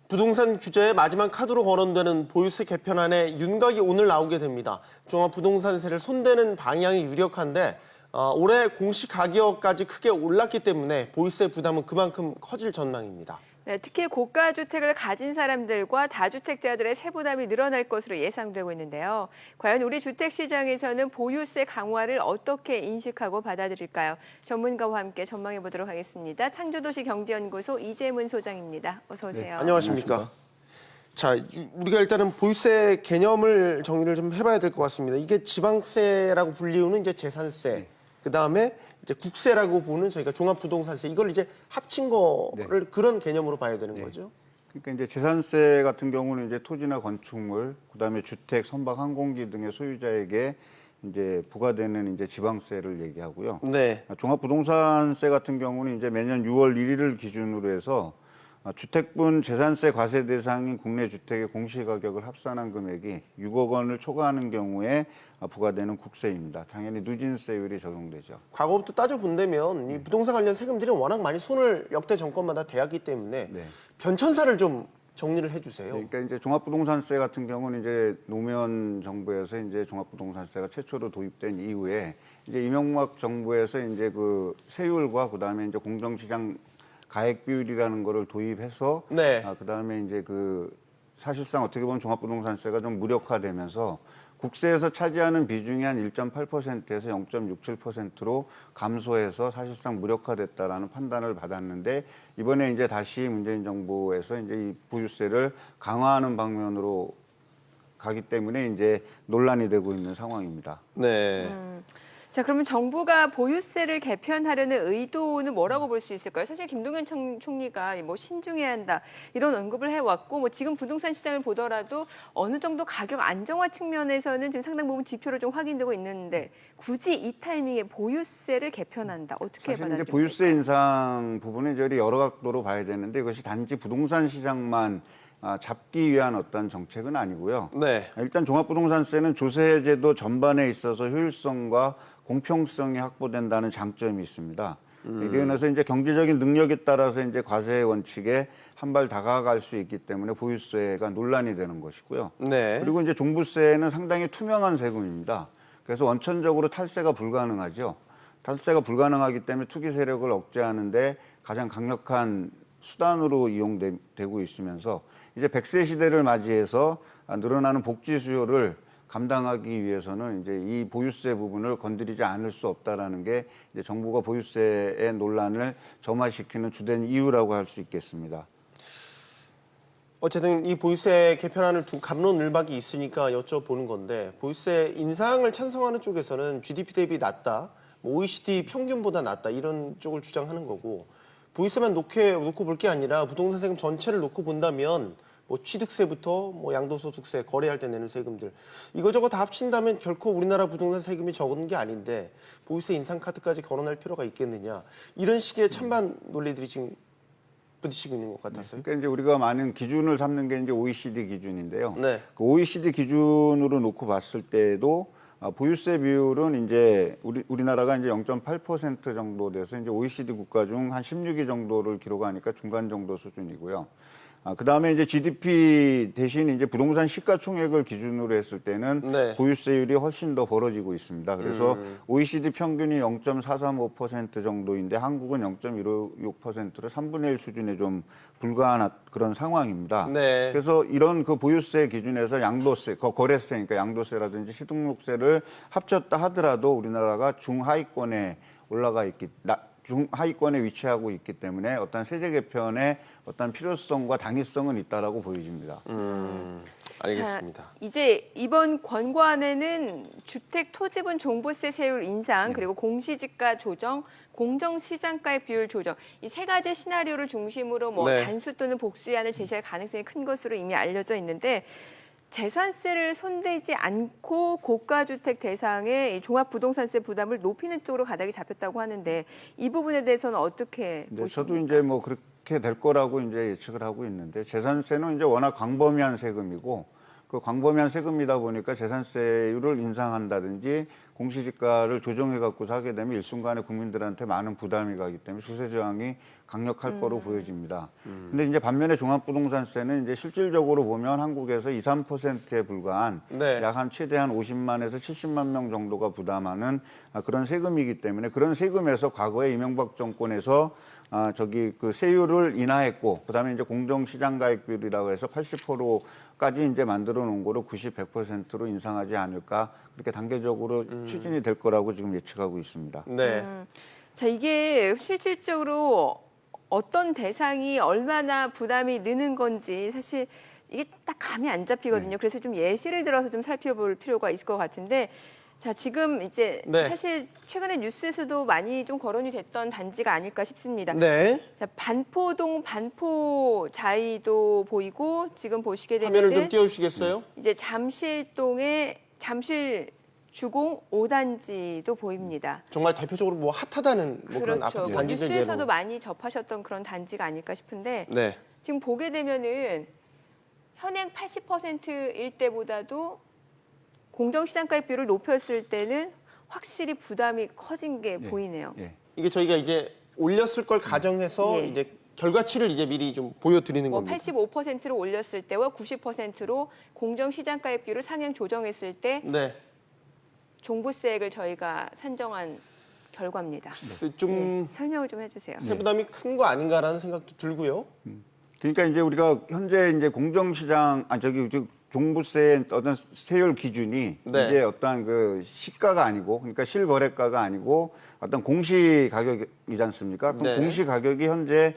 부동산 규제의 마지막 카드로 거론되는 보유세 개편안에 윤곽이 오늘 나오게 됩니다. 종합부동산세를 손대는 방향이 유력한데 올해 공시 가격까지 크게 올랐기 때문에 보유세 부담은 그만큼 커질 전망입니다. 네, 특히 고가 주택을 가진 사람들과 다주택자들의 세부담이 늘어날 것으로 예상되고 있는데요. 과연 우리 주택 시장에서는 보유세 강화를 어떻게 인식하고 받아들일까요? 전문가와 함께 전망해 보도록 하겠습니다. 창조도시경제연구소 이재문 소장입니다. 어서 오세요. 네, 안녕하십니까. 자, 우리가 일단은 보유세 개념을 정리를 좀 해봐야 될 것 같습니다. 이게 지방세라고 불리우는 이제 재산세, 그다음에 이제 국세라고 보는 저희가 종합부동산세, 이걸 이제 합친 거를 그런 개념으로 봐야 되는 거죠. 그러니까 이제 재산세 같은 경우는 이제 토지나 건축물, 그다음에 주택, 선박, 항공기 등의 소유자에게 이제 부과되는 이제 지방세를 얘기하고요. 네. 종합부동산세 같은 경우는 이제 매년 6월 1일을 기준으로 해서 주택분 재산세 과세 대상인 국내 주택의 공시가격을 합산한 금액이 6억 원을 초과하는 경우에 부과되는 국세입니다. 당연히 누진세율이 적용되죠. 과거부터 따져본다면 이 부동산 관련 세금들이 워낙 많이 손을 역대 정권마다 대었기 때문에 변천사를 좀 정리를 해주세요. 그러니까 이제 종합부동산세 같은 경우는 이제 노무현 정부에서 이제 종합부동산세가 최초로 도입된 이후에 이제 이명박 정부에서 이제 그 세율과 그다음에 이제 공정시장 가액 비율이라는 거를 도입해서 그다음에 이제 그 사실상 어떻게 보면 종합부동산세가 좀 무력화되면서 국세에서 차지하는 비중이 한 1.8%에서 0.67%로 감소해서 사실상 무력화됐다라는 판단을 받았는데 이번에 이제 다시 문재인 정부에서 이제 이 보유세를 강화하는 방면으로 가기 때문에 이제 논란이 되고 있는 상황입니다. 네. 자, 그러면 정부가 보유세를 개편하려는 의도는 뭐라고 볼 수 있을까요? 사실 김동연 총리가 뭐 신중해야 한다 이런 언급을 해왔고, 뭐 지금 부동산 시장을 보더라도 어느 정도 가격 안정화 측면에서는 지금 상당 부분 지표로 좀 확인되고 있는데 굳이 이 타이밍에 보유세를 개편한다 어떻게 사실 받아들일까요? 이제 보유세 인상 부분은 저희 여러 각도로 봐야 되는데 이것이 단지 부동산 시장만 잡기 위한 어떤 정책은 아니고요. 일단 종합부동산세는 조세제도 전반에 있어서 효율성과 공평성이 확보된다는 장점이 있습니다. 이로 인해서 이제 경제적인 능력에 따라서 이제 과세 원칙에 한 발 다가갈 수 있기 때문에 보유세가 논란이 되는 것이고요. 그리고 이제 종부세는 상당히 투명한 세금입니다. 그래서 원천적으로 탈세가 불가능하죠. 탈세가 불가능하기 때문에 투기 세력을 억제하는데 가장 강력한 수단으로 이용되고 있으면서 이제 100세 시대를 맞이해서 늘어나는 복지 수요를 감당하기 위해서는 이제 이 보유세 부분을 건드리지 않을 수 없다라는 게 이제 정부가 보유세의 논란을 점화시키는 주된 이유라고 할 수 있겠습니다. 어쨌든 이 보유세 개편안을 두 갑론을박이 있으니까 여쭤보는 건데, 보유세 인상을 찬성하는 쪽에서는 GDP 대비 낮다, 뭐 OECD 평균보다 낮다 이런 쪽을 주장하는 거고, 보유세만 놓고 볼 게 아니라 부동산 세금 전체를 놓고 본다면 뭐 취득세부터 뭐 양도소득세, 거래할 때 내는 세금들 이거저거 다 합친다면 결코 우리나라 부동산 세금이 적은 게 아닌데 보유세 인상 카드까지 거론할 필요가 있겠느냐, 이런 식의 찬반 논리들이 지금 부딪히고 있는 것 같았어요. 그러니까 이제 우리가 많은 기준을 삼는 게 이제 OECD 기준인데요. 그 네. OECD 기준으로 놓고 봤을 때도 보유세 비율은 이제 우리나라가 이제 0.8% 정도 돼서 이제 OECD 국가 중 한 16위 정도를 기록하니까 중간 정도 수준이고요. 그다음에 이제 GDP 대신 이제 부동산 시가총액을 기준으로 했을 때는 보유세율이 훨씬 더 벌어지고 있습니다. 그래서 OECD 평균이 0.435% 정도인데 한국은 0.156%로 3분의 1 수준에 좀 불과한 그런 상황입니다. 그래서 이런 그 보유세 기준에서 양도세, 거래세니까 양도세라든지 시등록세를 합쳤다 하더라도 우리나라가 중하위권에 중하위권에 위치하고 있기 때문에 어떤 세제 개편의 어떤 필요성과 당위성은 있다라고 보여집니다. 알겠습니다. 자, 이제 이번 권고안에는 주택 토지분 종부세 세율 인상, 그리고 공시지가 조정, 공정시장가액 비율 조정, 이 세 가지 시나리오를 중심으로 뭐 단수 또는 복수안을 제시할 가능성이 큰 것으로 이미 알려져 있는데, 재산세를 손대지 않고 고가주택 대상의 종합부동산세 부담을 높이는 쪽으로 가닥이 잡혔다고 하는데 이 부분에 대해서는 어떻게 보십니까? 저도 이제 뭐 그렇게 될 거라고 이제 예측을 하고 있는데 재산세는 이제 워낙 광범위한 세금이고 그 광범위한 세금이다 보니까 재산세율을 인상한다든지 공시지가를 조정해 갖고서 하게 되면 일순간에 국민들한테 많은 부담이 가기 때문에 조세 저항이 강력할 거로 보여집니다. 근데 이제 반면에 종합부동산세는 이제 실질적으로 보면 한국에서 2, 3%에 불과한 네. 약 한 최대한 50만에서 70만 명 정도가 부담하는 그런 세금이기 때문에 그런 세금에서 과거에 이명박 정권에서 그 세율을 인하했고 그다음에 이제 공정시장가액비율이라고 해서 80%까지 이제 만들어 놓은 거로 90, 100%로 인상하지 않을까 그렇게 단계적으로 추진이 될 거라고 지금 예측하고 있습니다. 네. 자, 이게 실질적으로 어떤 대상이 얼마나 부담이 느는 건지 사실 이게 딱 감이 안 잡히거든요. 그래서 좀 예시를 들어서 좀 살펴볼 필요가 있을 것 같은데 자, 지금 이제 네. 사실 최근에 뉴스에서도 많이 좀 거론이 됐던 단지가 아닐까 싶습니다. 네. 자, 반포동 반포자이도 보이고 지금 보시게 화면을 좀 되면은 띄워주시겠어요? 이제 잠실동의 잠실 주공 5단지도 보입니다. 정말 대표적으로 뭐 핫하다는 뭐 그런 아파트 단지들 뉴스에서도 예로. 많이 접하셨던 그런 단지가 아닐까 싶은데 네. 지금 보게 되면은 현행 80%일 때보다도 공정시장가액 비율을 높였을 때는 확실히 부담이 커진 게 보이네요. 예. 이게 저희가 이제 올렸을 걸 가정해서 예. 이제 결과치를 이제 미리 좀 보여드리는 뭐 겁니다. 85%로 올렸을 때와 90%로 공정시장가액 비율을 상향 조정했을 때 네. 종부세액을 저희가 산정한 결과입니다. 좀 설명을 좀 해주세요. 세부담이 큰 거 아닌가라는 생각도 들고요. 그러니까 이제 우리가 현재 이제 공정시장 종부세의 어떤 세율 기준이 네. 이제 어떤 그 시가가 아니고 그러니까 실거래가가 아니고 어떤 공시 가격이지 않습니까? 그럼 네. 공시 가격이 현재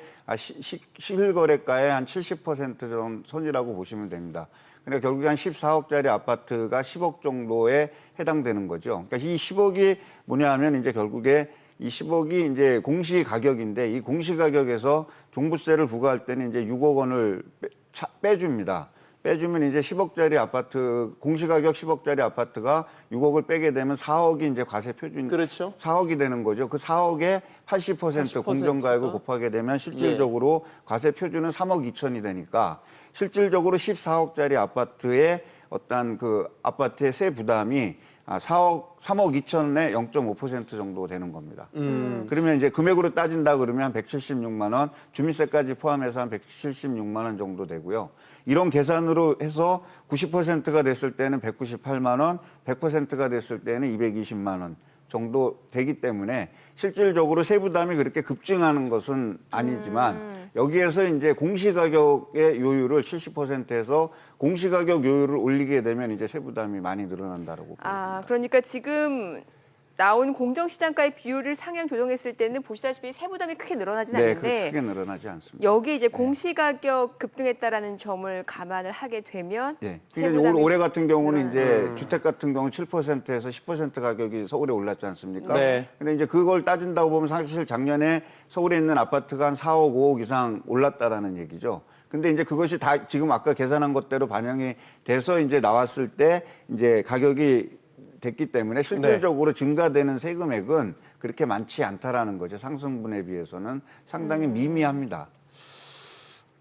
실거래가의 한 70% 정도 선이라고 보시면 됩니다. 그러니까 결국에 한 14억짜리 아파트가 10억 정도에 해당되는 거죠. 그러니까 이 10억이 뭐냐 하면 이제 결국에 이 10억이 이제 공시 가격인데 이 공시 가격에서 종부세를 부과할 때는 이제 6억 원을 빼줍니다. 빼주면 이제 10억짜리 아파트, 공시가격 10억짜리 아파트가 6억을 빼게 되면 4억이 이제 과세 표준. 그렇죠. 4억이 되는 거죠. 그 4억에 80% 공정가액을 곱하게 되면 실질적으로 과세 표준은 3억 2천이 되니까 실질적으로 14억짜리 아파트의 어떤 그 아파트의 세 부담이 3억 2천에 0.5% 정도 되는 겁니다. 그러면 이제 금액으로 따진다 그러면 한 176만 원, 주민세까지 포함해서 한 176만 원 정도 되고요. 이런 계산으로 해서 90%가 됐을 때는 198만 원, 100%가 됐을 때는 220만 원 정도 되기 때문에 실질적으로 세부담이 그렇게 급증하는 것은 아니지만 여기에서 이제 공시가격의 요율을 70%에서 공시가격 요율을 올리게 되면 이제 세부담이 많이 늘어난다라고 보입니다. 그러니까 지금 나온 공정시장가의 비율을 상향 조정했을 때는 보시다시피 세부담이 크게 늘어나진 네, 않는데 크게 늘어나지 않습니다. 여기 이제 공시가격 급등했다라는 점을 감안을 하게 되면 예. 세부담이 올해 같은 경우는 늘어나요. 이제 주택 같은 경우 7%에서 10% 가격이 서울에 올랐지 않습니까? 네. 근데 이제 그걸 따진다고 보면 사실 작년에 서울에 있는 아파트가 한 4억, 5억 이상 올랐다라는 얘기죠. 근데 이제 그것이 다 지금 아까 계산한 것대로 반영이 돼서 이제 나왔을 때 이제 가격이 됐기 때문에 실질적으로 증가되는 세금액은 그렇게 많지 않다라는 거죠. 상승분에 비해서는 상당히 미미합니다.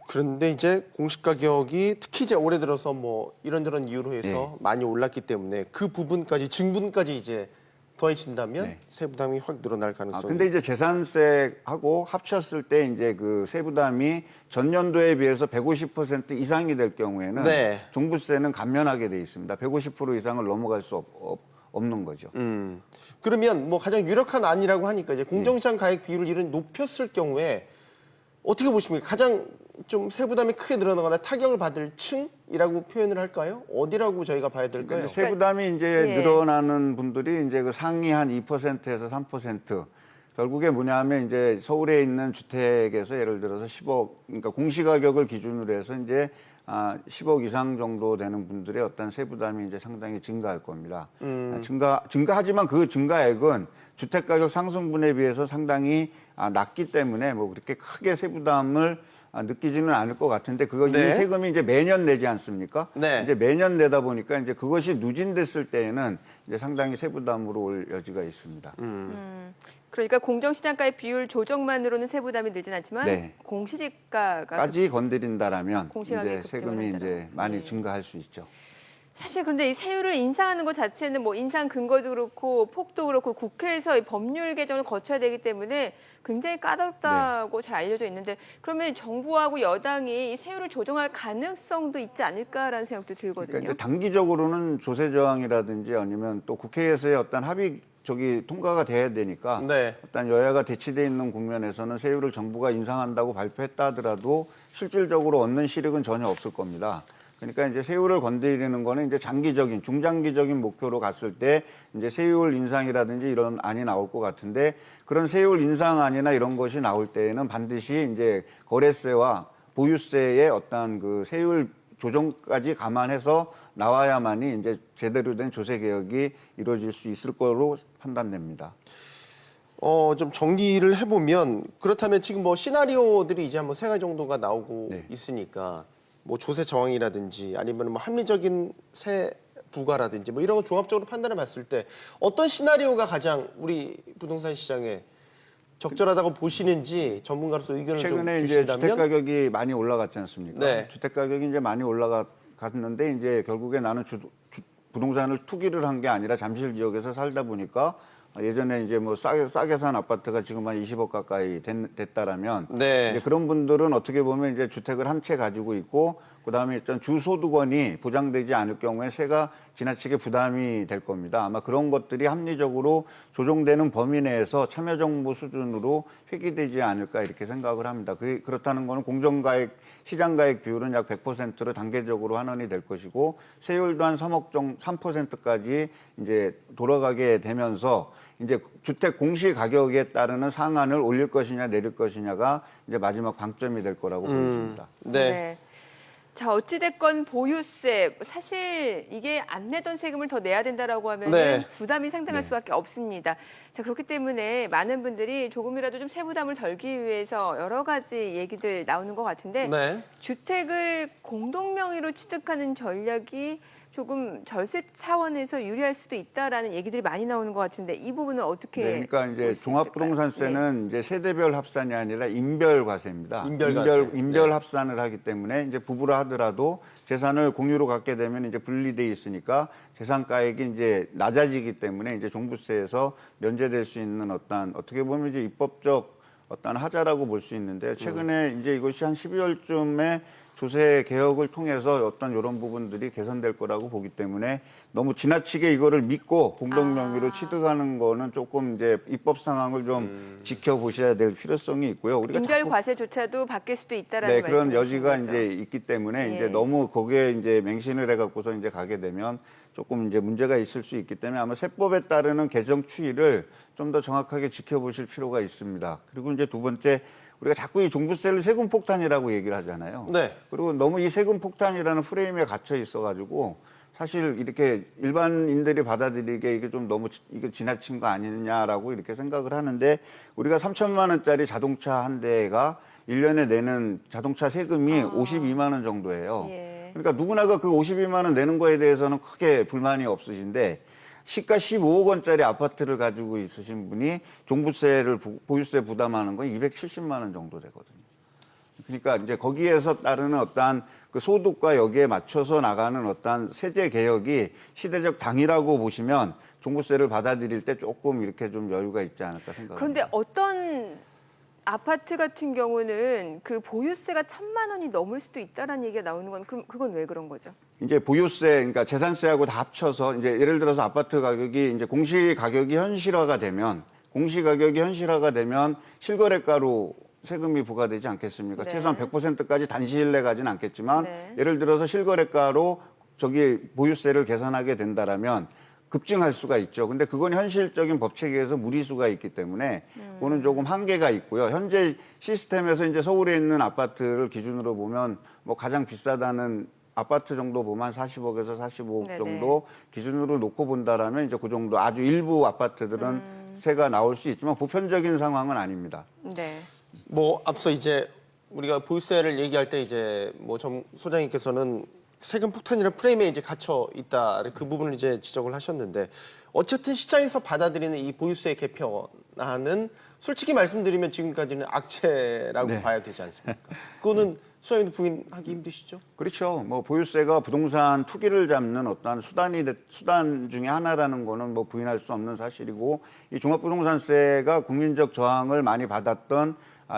그런데 이제 공시 가격이 특히 이제 올해 들어서 뭐 이런저런 이유로 해서 많이 올랐기 때문에 그 부분까지 증분까지 이제 더해진다면 세부담이 확 늘어날 가능성이. 근데 이제 재산세하고 합쳤을 때 이제 그 세부담이 전년도에 비해서 150% 이상이 될 경우에는 종부세는 감면하게 돼 있습니다. 150% 이상을 넘어갈 수 없는 거죠. 그러면 뭐 가장 유력한 안이라고 하니까 이제 공정시장 가액 비율을 이런 높였을 경우에 어떻게 보십니까? 가장 좀 세부담이 크게 늘어나거나 타격을 받을 층이라고 표현을 할까요? 어디라고 저희가 봐야 될까요? 세부담이 이제 늘어나는 분들이 이제 그 상위 한 2%에서 3%. 결국에 뭐냐 하면 이제 서울에 있는 주택에서 예를 들어서 10억, 그러니까 공시가격을 기준으로 해서 이제 10억 이상 정도 되는 분들의 어떤 세부담이 이제 상당히 증가할 겁니다. 증가하지만 그 증가액은 주택가격 상승분에 비해서 상당히 낮기 때문에 뭐 그렇게 크게 세부담을 느끼지는 않을 것 같은데 이 세금이 이제 매년 내지 않습니까? 이제 매년 내다 보니까 이제 그것이 누진됐을 때에는 이제 상당히 세부담으로 올 여지가 있습니다. 그러니까 공정시장가의 비율 조정만으로는 세부담이 늘진 않지만 공시지가까지 건드린다라면 이제 공시가격이 세금이 급등을 이제 많이 증가할 수 있죠. 사실 근데 이 세율을 인상하는 것 자체는 뭐 인상 근거도 그렇고 폭도 그렇고 국회에서 이 법률 개정을 거쳐야 되기 때문에 굉장히 까다롭다고 잘 알려져 있는데 그러면 정부하고 여당이 이 세율을 조정할 가능성도 있지 않을까라는 생각도 들거든요. 그러니까 단기적으로는 조세 저항이라든지 아니면 또 국회에서의 어떤 합의 통과가 돼야 되니까 일단 여야가 대치돼 있는 국면에서는 세율을 정부가 인상한다고 발표했다 하더라도 실질적으로 얻는 실익은 전혀 없을 겁니다. 그러니까 이제 세율을 건드리는 거는 이제 장기적인, 중장기적인 목표로 갔을 때 이제 세율 인상이라든지 이런 안이 나올 것 같은데 그런 세율 인상안이나 이런 것이 나올 때에는 반드시 이제 거래세와 보유세의 어떤 그 세율 조정까지 감안해서 나와야만이 이제 제대로 된 조세 개혁이 이루어질 수 있을 거로 판단됩니다. 좀 정리를 해보면 그렇다면 지금 뭐 시나리오들이 이제 한번 3가지 정도가 나오고 있으니까 뭐 조세 저항이라든지 아니면 뭐 합리적인 세 부과라든지 뭐 이런 거 종합적으로 판단해 봤을 때 어떤 시나리오가 가장 우리 부동산 시장에 적절하다고 보시는지 전문가로서 의견을 좀 주신다면. 최근에 이제 주택 가격이 많이 올라갔지 않습니까? 주택 가격이 이제 많이 올라갔는데 이제 결국에 나는 부동산을 투기를 한 게 아니라 잠실 지역에서 살다 보니까 예전에 이제 뭐 싸게 산 아파트가 지금 한 20억 가까이 됐다라면 이제 그런 분들은 어떻게 보면 이제 주택을 한 채 가지고 있고 그다음에 일단 주소득원이 보장되지 않을 경우에 세가 지나치게 부담이 될 겁니다. 아마 그런 것들이 합리적으로 조정되는 범위 내에서 참여정부 수준으로 회귀되지 않을까 이렇게 생각을 합니다. 그렇다는 거는 공정가액, 시장가액 비율은 약 100%로 단계적으로 환원이 될 것이고 세율도 한 3%까지 이제 돌아가게 되면서 이제 주택 공시 가격에 따르는 상한을 올릴 것이냐 내릴 것이냐가 이제 마지막 방점이 될 거라고 보입니다. 네. 자, 어찌됐건 보유세, 사실 이게 안 내던 세금을 더 내야 된다라고 하면 부담이 상당할 수밖에 없습니다. 자, 그렇기 때문에 많은 분들이 조금이라도 좀 세부담을 덜기 위해서 여러 가지 얘기들 나오는 것 같은데 주택을 공동명의로 취득하는 전략이 조금 절세 차원에서 유리할 수도 있다라는 얘기들이 많이 나오는 것 같은데 이 부분은 어떻게? 그러니까 이제 종합부동산세는 이제 세대별 합산이 아니라 인별 과세입니다. 인별 합산을 하기 때문에 이제 부부라 하더라도 재산을 공유로 갖게 되면 이제 분리돼 있으니까 재산가액이 이제 낮아지기 때문에 이제 종부세에서 면제될 수 있는 어떻게 보면 이제 입법적 어떤 하자라고 볼 수 있는데 최근에 이제 이것이 한 12월쯤에 조세 개혁을 통해서 어떤 이런 부분들이 개선될 거라고 보기 때문에 너무 지나치게 이거를 믿고 공동명의로 취득하는 거는 조금 이제 입법 상황을 좀 지켜보셔야 될 필요성이 있고요. 우리가 인별 과세조차도 바뀔 수도 있다라는 그런 말씀이신 여지가 거죠? 이제 있기 때문에 이제 너무 거기에 이제 맹신을 해갖고서 이제 가게 되면 조금 이제 문제가 있을 수 있기 때문에 아마 세법에 따르는 개정 추이를 좀 더 정확하게 지켜보실 필요가 있습니다. 그리고 이제 두 번째. 우리가 자꾸 이 종부세를 세금 폭탄이라고 얘기를 하잖아요. 그리고 너무 이 세금 폭탄이라는 프레임에 갇혀 있어가지고 사실 이렇게 일반인들이 받아들이기에 이게 좀 너무 이게 지나친 거 아니냐라고 이렇게 생각을 하는데 우리가 3천만 원짜리 자동차 한 대가 1년에 내는 자동차 세금이 52만 원 정도예요. 그러니까 누구나가 그 52만 원 내는 거에 대해서는 크게 불만이 없으신데 시가 15억 원짜리 아파트를 가지고 있으신 분이 종부세를 보유세 부담하는 건 270만 원 정도 되거든요. 그러니까 이제 거기에서 따르는 어떠한 그 소득과 여기에 맞춰서 나가는 어떠한 세제 개혁이 시대적 당이라고 보시면 종부세를 받아들일 때 조금 이렇게 좀 여유가 있지 않을까 생각합니다. 그런데 어떤 아파트 같은 경우는 그 보유세가 1,000만 원이 넘을 수도 있다라는 얘기가 나오는 건 그럼 그건 왜 그런 거죠? 이제 보유세, 그러니까 재산세하고 다 합쳐서 이제 예를 들어서 아파트 가격이 이제 공시 가격이 현실화가 되면 실거래가로 세금이 부과되지 않겠습니까? 최소한 100%까지 단시일내 가진 않겠지만 예를 들어서 실거래가로 보유세를 계산하게 된다라면 급증할 수가 있죠. 근데 그건 현실적인 법 체계에서 무리수가 있기 때문에 그거는 조금 한계가 있고요. 현재 시스템에서 이제 서울에 있는 아파트를 기준으로 보면 뭐 가장 비싸다는 아파트 정도 보면 40억에서 45억 정도 기준으로 놓고 본다라면 이제 그 정도 아주 일부 아파트들은 세가 나올 수 있지만 보편적인 상황은 아닙니다. 뭐 앞서 이제 우리가 보유세를 얘기할 때 이제 뭐 정 소장님께서는 세금 폭탄이라는 프레임에 이제 갇혀 있다 그 부분을 이제 지적을 하셨는데 어쨌든 시장에서 받아들이는 이 보유세 개편안은 솔직히 말씀드리면 지금까지는 악재라고 봐야 되지 않습니까? 그거는 소장님도 부인하기 힘드시죠? 그렇죠. 뭐 보유세가 부동산 투기를 잡는 어떠한 수단 중에 하나라는 거는 뭐 부인할 수 없는 사실이고, 이 종합부동산세가 국민적 저항을 많이 받았던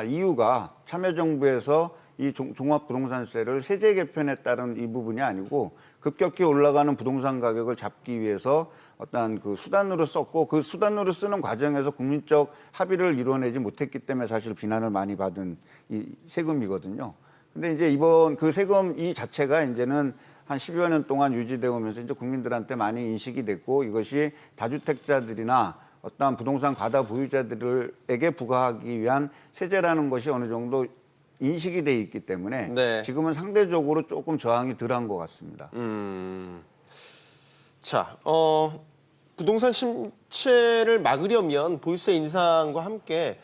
이유가 참여정부에서 이 종합부동산세를 세제 개편에 따른 이 부분이 아니고 급격히 올라가는 부동산 가격을 잡기 위해서 어떤 그 수단으로 썼고, 그 수단으로 쓰는 과정에서 국민적 합의를 이뤄내지 못했기 때문에 사실 비난을 많이 받은 이 세금이거든요. 근데 이제 이번 그 세금 이 자체가 이제는 한 10여 년 동안 유지되어 오면서 이제 국민들한테 많이 인식이 됐고, 이것이 다주택자들이나 어떠한 부동산 과다 보유자들에게 부과하기 위한 세제라는 것이 어느 정도 인식이 돼 있기 때문에 네. 지금은 상대적으로 조금 저항이 덜한 것 같습니다. 자, 부동산 침체를 막으려면 보유세 인상과 함께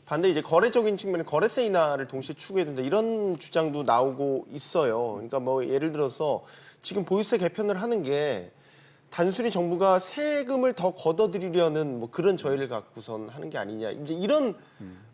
반대 이제 거래적인 측면에 거래세 인하를 동시에 추구해야 된다 이런 주장도 나오고 있어요. 그러니까 뭐 예를 들어서 지금 보유세 개편을 하는 게 단순히 정부가 세금을 더 걷어들이려는 뭐 그런 저희를 갖고선 하는 게 아니냐. 이제 이런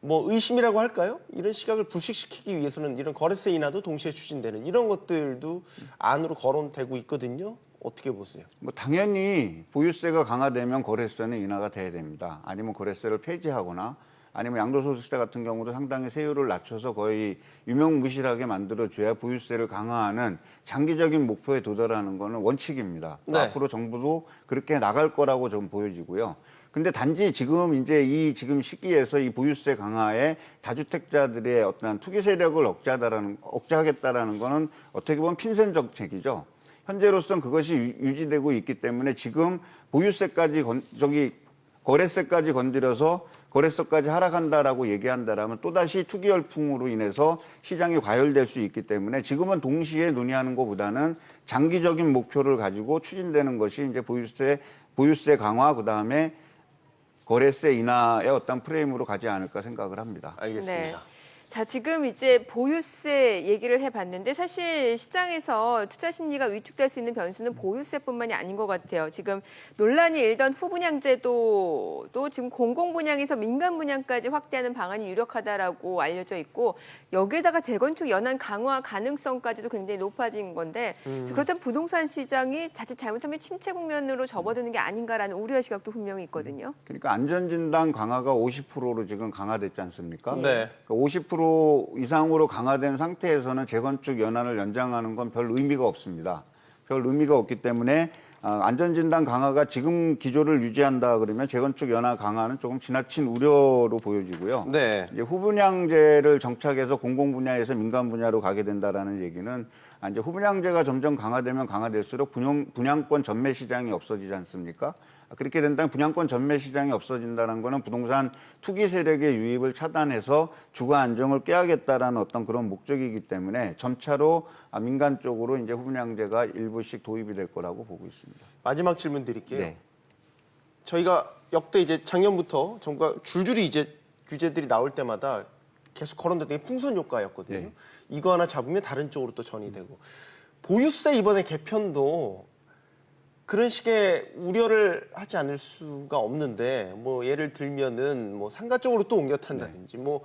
뭐 의심이라고 할까요? 이런 시각을 불식시키기 위해서는 이런 거래세 인하도 동시에 추진되는 이런 것들도 안으로 거론되고 있거든요. 어떻게 보세요? 뭐 당연히 보유세가 강화되면 거래세는 인하가 돼야 됩니다. 아니면 거래세를 폐지하거나 아니면 양도소득세 같은 경우도 상당히 세율을 낮춰서 거의 유명무실하게 만들어줘야 보유세를 강화하는 장기적인 목표에 도달하는 것은 원칙입니다. 네. 앞으로 정부도 그렇게 나갈 거라고 좀 보여지고요. 근데 단지 지금 이제 이 지금 시기에서 이 보유세 강화에 다주택자들의 어떤 투기 세력을 억제하겠다라는 거는 어떻게 보면 핀셋 정책이죠. 현재로서는 그것이 유지되고 있기 때문에 지금 보유세까지 거래세까지 건드려서 거래세까지 하락한다라고 얘기한다라면 또다시 투기 열풍으로 인해서 시장이 과열될 수 있기 때문에 지금은 동시에 논의하는 것보다는 장기적인 목표를 가지고 추진되는 것이 이제 보유세 강화 그다음에 거래세 인하의 어떤 프레임으로 가지 않을까 생각을 합니다. 알겠습니다. 네. 자, 지금 이제 보유세 얘기를 해봤는데 사실 시장에서 투자 심리가 위축될 수 있는 변수는 보유세뿐만이 아닌 것 같아요. 지금 논란이 일던 후분양제도 또 지금 공공분양에서 민간분양까지 확대하는 방안이 유력하다라고 알려져 있고 여기에다가 재건축 연한 강화 가능성까지도 굉장히 높아진 건데 그렇다면 부동산 시장이 자칫 잘못하면 침체 국면으로 접어드는 게 아닌가라는 우려의 시각도 분명히 있거든요. 그러니까 안전진단 강화가 50%로 지금 강화됐지 않습니까? 네. 그러니까 50% 이상으로 강화된 상태에서는 재건축 연한을 연장하는 건 별 의미가 없습니다. 별 의미가 없기 때문에 안전진단 강화가 지금 기조를 유지한다 그러면 재건축 연한 강화는 조금 지나친 우려로 보여지고요. 네. 이제 후분양제를 정착해서 공공 분야에서 민간 분야로 가게 된다라는 얘기는 이제 후분양제가 점점 강화되면 강화될수록 분양권 전매 시장이 없어지지 않습니까? 그렇게 된다면 분양권 전매 시장이 없어진다는 거는 부동산 투기 세력의 유입을 차단해서 주거 안정을 깨야겠다라는 어떤 그런 목적이기 때문에 점차로 민간 쪽으로 이제 후분양제가 일부씩 도입이 될 거라고 보고 있습니다. 마지막 질문 드릴게요. 네. 저희가 역대 이제 작년부터 정부가 줄줄이 이제 규제들이 나올 때마다 계속 거론됐던 게 풍선 효과였거든요. 네. 이거 하나 잡으면 다른 쪽으로 또 전이 되고 보유세 이번에 개편도 그런 식의 우려를 하지 않을 수가 없는데 뭐 예를 들면은 뭐 상가 쪽으로 또 옮겨 탄다든지 뭐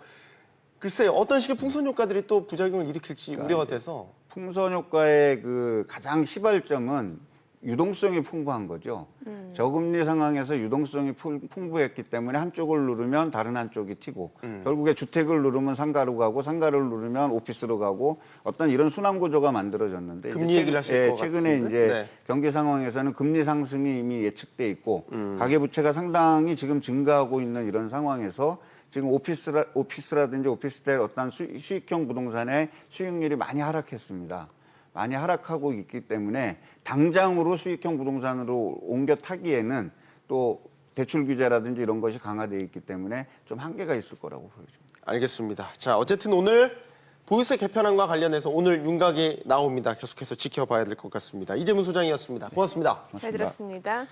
글쎄요 어떤 식의 풍선 효과들이 또 부작용을 일으킬지 우려가 돼서 풍선 효과의 그 가장 시발점은 유동성이 풍부한 거죠. 저금리 상황에서 유동성이 풍부했기 때문에 한쪽을 누르면 다른 한쪽이 튀고 결국에 주택을 누르면 상가로 가고 상가를 누르면 오피스로 가고 어떤 이런 순환 구조가 만들어졌는데 금리 얘기를 하실 것 최근에 같은데? 이제 네. 경기 상황에서는 금리 상승이 이미 예측돼 있고 가계부채가 상당히 지금 증가하고 있는 이런 상황에서 지금 오피스라든지 오피스텔 어떤 수익형 부동산의 수익률이 많이 하락했습니다. 많이 하락하고 있기 때문에 당장으로 수익형 부동산으로 옮겨 타기에는 또 대출 규제라든지 이런 것이 강화되어 있기 때문에 좀 한계가 있을 거라고 보여집니다. 알겠습니다. 자 어쨌든 오늘 보유세 개편안과 관련해서 오늘 윤곽이 나옵니다. 계속해서 지켜봐야 될 것 같습니다. 이재문 소장이었습니다. 고맙습니다. 잘 들었습니다.